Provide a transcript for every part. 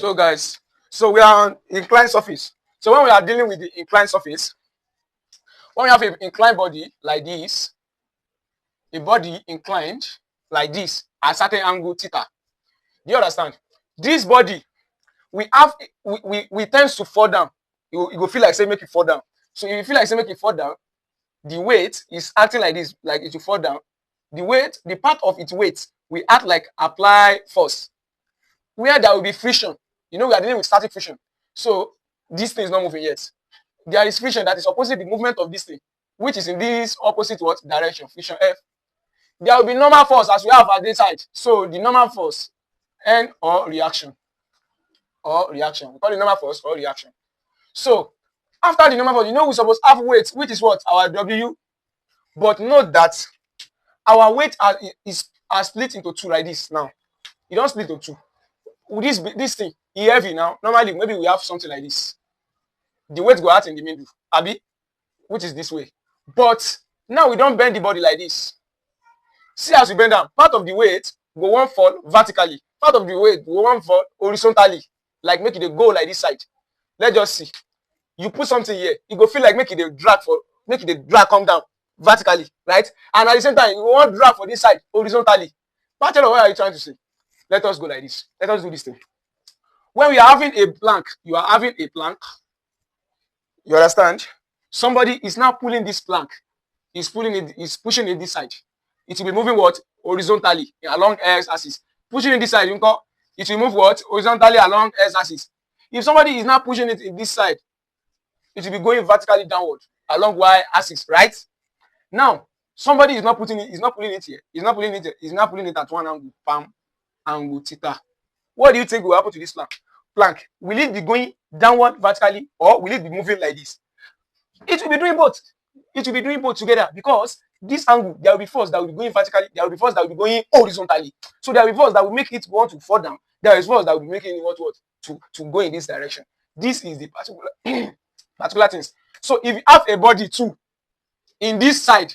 So guys, so we are on inclined surface. So when we are dealing with the inclined surface, when we have an inclined body like this, a body inclined like this at certain angle theta. Do you understand? This body, we have we tends to fall down. You go feel like say make it fall down. So if you feel like say make it fall down, the weight is acting like this, like it will fall down. The weight, the part of its weight, we act like apply force. Where there will be friction, you know, we are dealing with static friction. So this thing is not moving yet. There is friction that is opposite the movement of this thing, which is in this opposite what direction, friction F. There will be normal force as we have at this side. So the normal force, N or reaction. We call it normal force or reaction. So after the normal force, you know we're supposed to have weight, which is what? Our W. But note that our weight is split into two like this now. You don't split into two. This thing, e heavy now. Normally, maybe we have something like this. The weight go out in the middle, abi, which is this way. But now we don't bend the body like this. See as we bend down, part of the weight go one fall vertically, part of the weight go one fall horizontally, like make it go like this side. Let's just see. You put something here, you go feel like make it drag come down vertically, right? And at the same time, you want drag for this side horizontally. What are you trying to say? Let us go like this. Let us do this thing. When we are having a plank, you are having a plank. You understand? Somebody is now pulling this plank. He's pushing it this side. It will be moving what? Horizontally along x-axis. Pushing it this side, it will move what? Horizontally along x-axis. If somebody is now pushing it in this side, it will be going vertically downward along y-axis, right? Now, somebody is not pulling it here. He's not pulling it at one angle, palm, angle theta. What do you think will happen to this plank? Will it be going downward vertically or will it be moving like this? It will be doing both. It will be doing both together because this angle, there will be force that will be going vertically, there will be force that will be going horizontally. So there will be force that will make it want to fall down. There is force that will be making it to go in this direction. This is the particular things. So if you have a body too in this side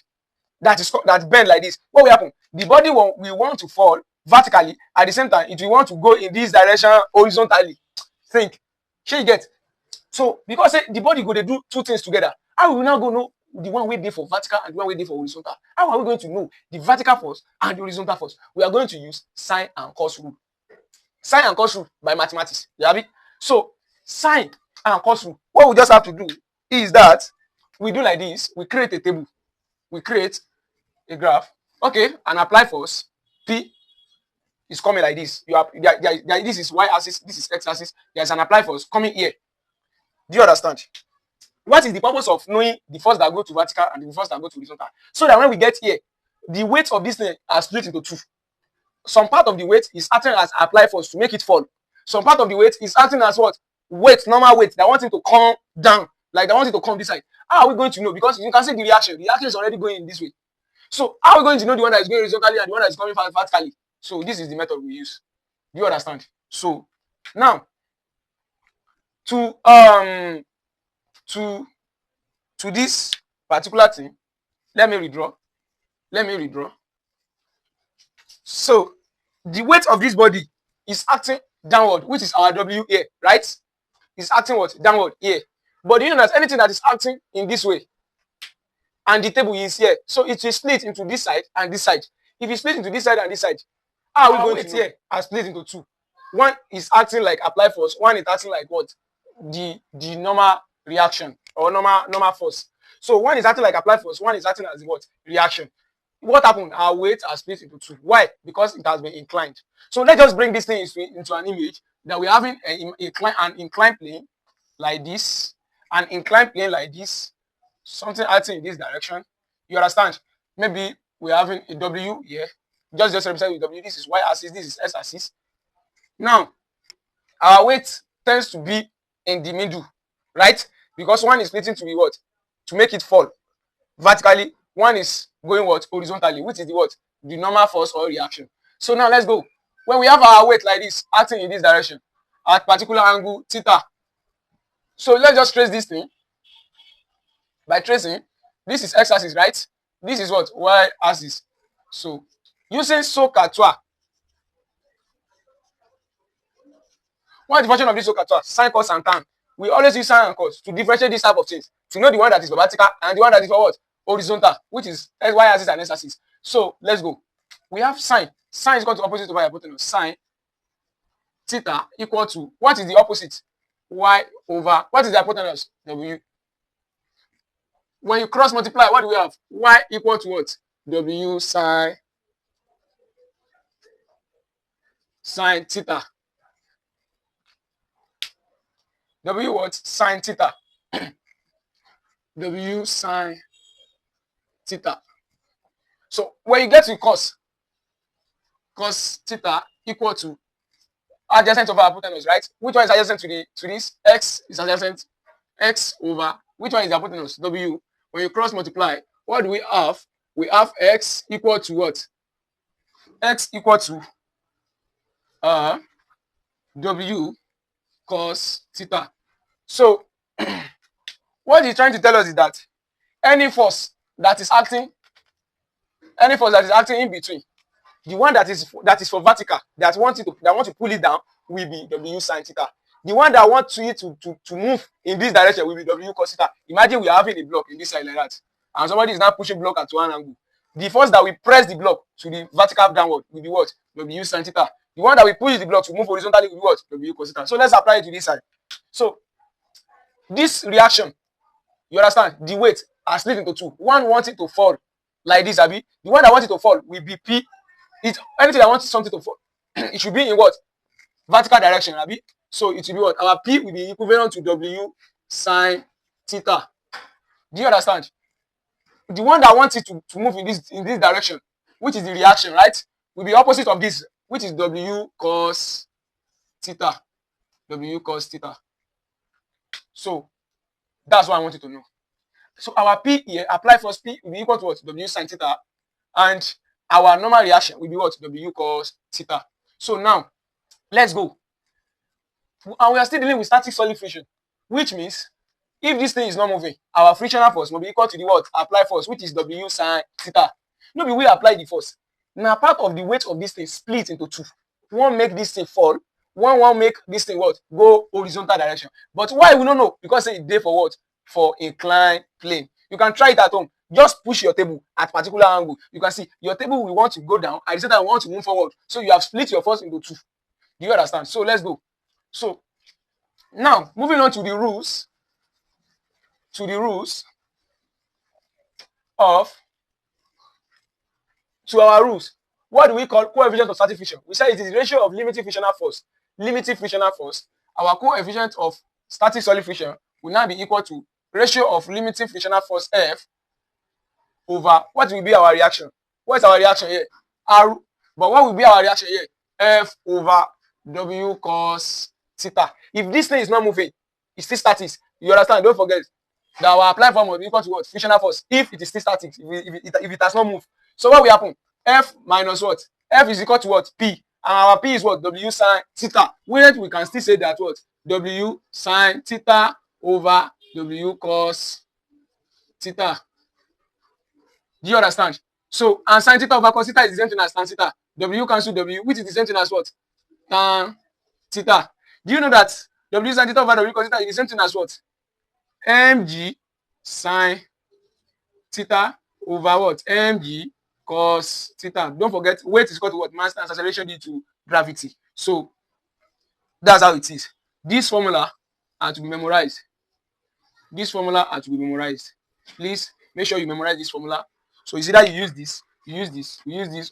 that bend like this, what will happen? The body will want to fall vertically. At the same time, it will want to go in this direction horizontally. Think. Shall you get? So because the body go, they do two things together. How will we now go know the one way there for vertical and the one way there for horizontal? How are we going to know the vertical force and the horizontal force? We are going to use sine and cos rule. Sine and cos rule by mathematics. You have it? So sine and cos rule. What we just have to do is that we do like this. We create a table. We create a graph. Okay, and apply force. P is coming like this. You have this is y-axis, this is x-axis. There's an apply force coming here. Do you understand? What is the purpose of knowing the force that go to vertical and the force that go to horizontal? So that when we get here, the weight of this thing are split into two. Some part of the weight is acting as apply force to make it fall. Some part of the weight is acting as what? Weight, normal weight. They want it to come down. Like they want it to come this side. How are we going to know? Because you can see the reaction. The reaction is already going in this way. So how are we going to know the one that is going horizontally and the one that is coming vertically? So this is the method we use. Do you understand? So now to this particular thing, let me redraw. So the weight of this body is acting downward, which is our W here, right? It's acting what? Downward here. But you know that anything that is acting in this way and the table is here, so it will split into this side and this side. If you split into this side and this side, how are we going to here and split into two? One is acting like apply force, one is acting like what? The normal reaction or normal force. So one is acting like apply force, one is acting as what? Reaction. What happened? Our weights are split into two. Why? Because it has been inclined. So let's just bring this thing into an image that we're having an inclined plane like this, an inclined plane like this, something acting in this direction. You understand? Maybe we're having a W here. Just represent with W. This is y-axis, this is x-axis. Now, our weight tends to be in the middle, right? Because one is splitting to be what? To make it fall vertically. One is going what? Horizontally, which is the what? The normal force or reaction. So now let's go. When we have our weight like this, acting in this direction, at particular angle, theta. So let's just trace this thing. By tracing, this is x-axis, right? This is what? Y-axis. So using SOHCAHTOA, What is the function of this so-called sine, cos, and tan? We always use sine and cos to differentiate this type of things, to know the one that is vertical and the one that is for what? Horizontal, which is y-axis and x-axis. So let's go. We have sine. Sine is equal to opposite over hypotenuse. Sine theta equal to, what is the opposite? Y over, what is the hypotenuse? W. When you cross multiply, what do we have? Y equal to what? W sine theta. W what? Sine theta. W sine theta. So when you get to cos theta equal to adjacent over hypotenuse, right? Which one is adjacent to this? X is adjacent. X over, which one is the hypotenuse? W. When you cross multiply, what do we have? We have x equal to what? X equal to W cos theta. So what he's trying to tell us is that any force that is acting in between, the one that is for vertical, that want to pull it down, will be W sine theta. The one that wants it to move in this direction will be W cos theta. Imagine we are having a block in this side like that, and somebody is now pushing block at one angle. The force that we press the block to the vertical downward will be what? W sine theta. The one that we push the block to move horizontally will be what? W cos theta. So let's apply it to this side. So this reaction, you understand? The weight are split into two. One wants it to fall like this, Abi. The one that wants it to fall will be P. Anything that wants something to fall, it should be in what? Vertical direction, Abi. So it will be what? Our P will be equivalent to W sine theta. Do you understand? The one that wants it to move in this direction, which is the reaction, right, will be opposite of this, which is W cos theta. W cos theta. So that's what I wanted to know. So our P here, apply force P will be equal to what? W sine theta. And our normal reaction will be what? W cos theta. So now, let's go. And we are still dealing with static solid friction, which means if this thing is not moving, our frictional force will be equal to the what? Apply force, which is W sine theta. No, we will apply the force. Now, part of the weight of this thing split into two. One make this thing fall, one make this thing what? Go horizontal direction. But why we don't know? Because it's there for what? For inclined plane. You can try it at home. Just push your table at particular angle. You can see your table will want to go down. At the same time, want to move forward. So you have split your force into two. Do you understand? So let's go. So now moving on to the rules. To our rules. What do we call coefficient of static friction? We say it is the ratio of limiting frictional force. Our coefficient of static solid friction will now be equal to ratio of limiting frictional force F over what will be our reaction? What is our reaction here? R. But what will be our reaction here? F over W cos theta. If this thing is not moving, it's still static. You understand? Don't forget that our applied form will be equal to what? Frictional force. If it is still static, if it has not moved. So what will happen? F minus what? F is equal to what? P. And our P is what? W sine theta. We can still say that what? W sine theta over W cos theta. Do you understand? So, and sine theta over cos theta is the same thing as tan theta. W cancel W, which is the same thing as what? Tan theta. Do you know that W sine theta over W cos theta is the same thing as what? Mg sine theta over what? Mg cos theta. Don't forget, weight is equal to what? Mass times acceleration due to gravity. So that's how it is. This formula are to be memorized. Please make sure you memorize this formula. So it's either you use this,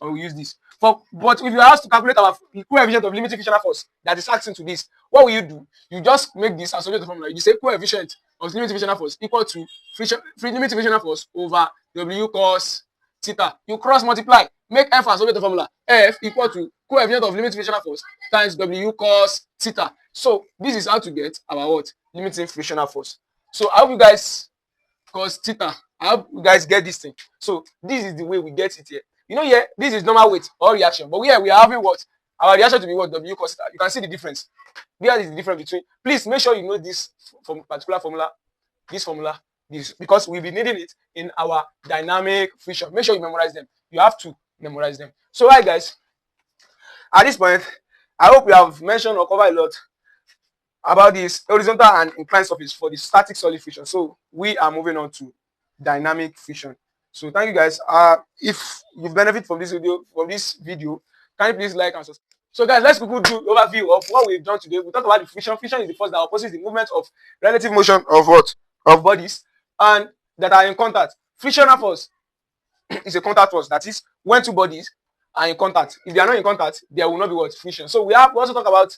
or we use this. But if you are asked to calculate our coefficient of limiting frictional force that is acting to this, what will you do? You just make this associate formula. You say coefficient of limiting frictional force equal to limiting frictional force over W cos theta. You cross multiply, make F associate formula. F equal to coefficient of limiting frictional force times W cos theta. So this is how to get our what? Limiting frictional force. So I hope you guys cos theta. I hope you guys get this thing. So this is the way we get it here. You know, here, this is normal weight or reaction. But here we are having what? Our reaction to be what? W cos theta. You can see the difference. There is the difference between. Please make sure you know this particular formula, this, because we'll be needing it in our dynamic friction. Make sure you memorize them. You have to memorize them. So, right, guys, at this point, I hope we have mentioned or covered a lot about this horizontal and inclined surface for the static solid friction. So we are moving on to dynamic friction. So thank you guys. If you benefit from this video, can you please like and subscribe? So guys, let's quickly do overview of what we've done today. We talked about the friction. Friction is the force that opposes the movement of relative motion of what? Of bodies and that are in contact. Frictional force is a contact force. That is when two bodies are in contact. If they are not in contact, there will not be what? Friction. So we also talk about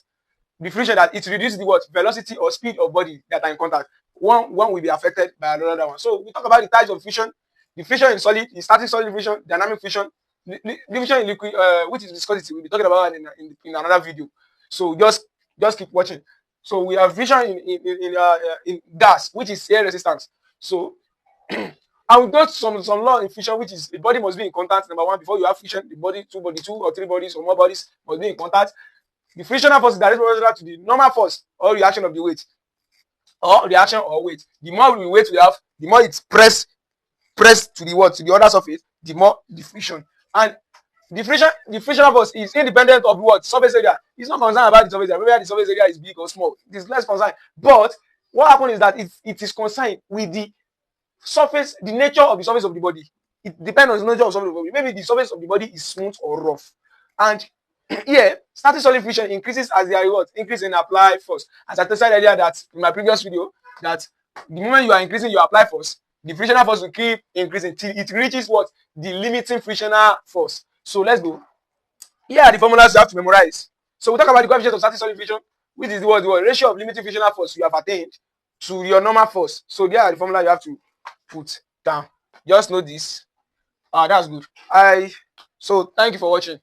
the friction that it reduces the what? Velocity or speed of body that are in contact. One will be affected by another one. So we talk about the types of friction. The friction in solid, the static solid friction, dynamic friction, the friction in liquid, which is viscosity. We'll be talking about in another video. So just keep watching. So we have friction in gas, which is air resistance. So and we got some law in friction, which is the body must be in contact. Number one, before you have friction, the body, two or three bodies or more bodies must be in contact. The frictional force is directly proportional to the normal force or reaction of the weight, or reaction or weight. The more weight we have, the more it's pressed to the what? To the other surface, the more the friction. And the frictional force is independent of what? Surface area. It's not concerned about the surface area, whether the surface area is big or small. It is less concerned. But what happens is that it is concerned with the surface, the nature of the surface of the body. It depends on the nature of the surface of the body. Maybe the surface of the body is smooth or rough. And here, static solid friction increases as there is what? Increase in applied force. As I said earlier that in my previous video, that the moment you are increasing your applied force, the frictional force will keep increasing till it reaches what? The limiting frictional force. So let's go. Here are the formulas you have to memorize. So we talk about the coefficient of static solid friction, which is the ratio of limiting frictional force you have attained to your normal force. So there are the formula you have to put down. Just know this. That's good. So thank you for watching.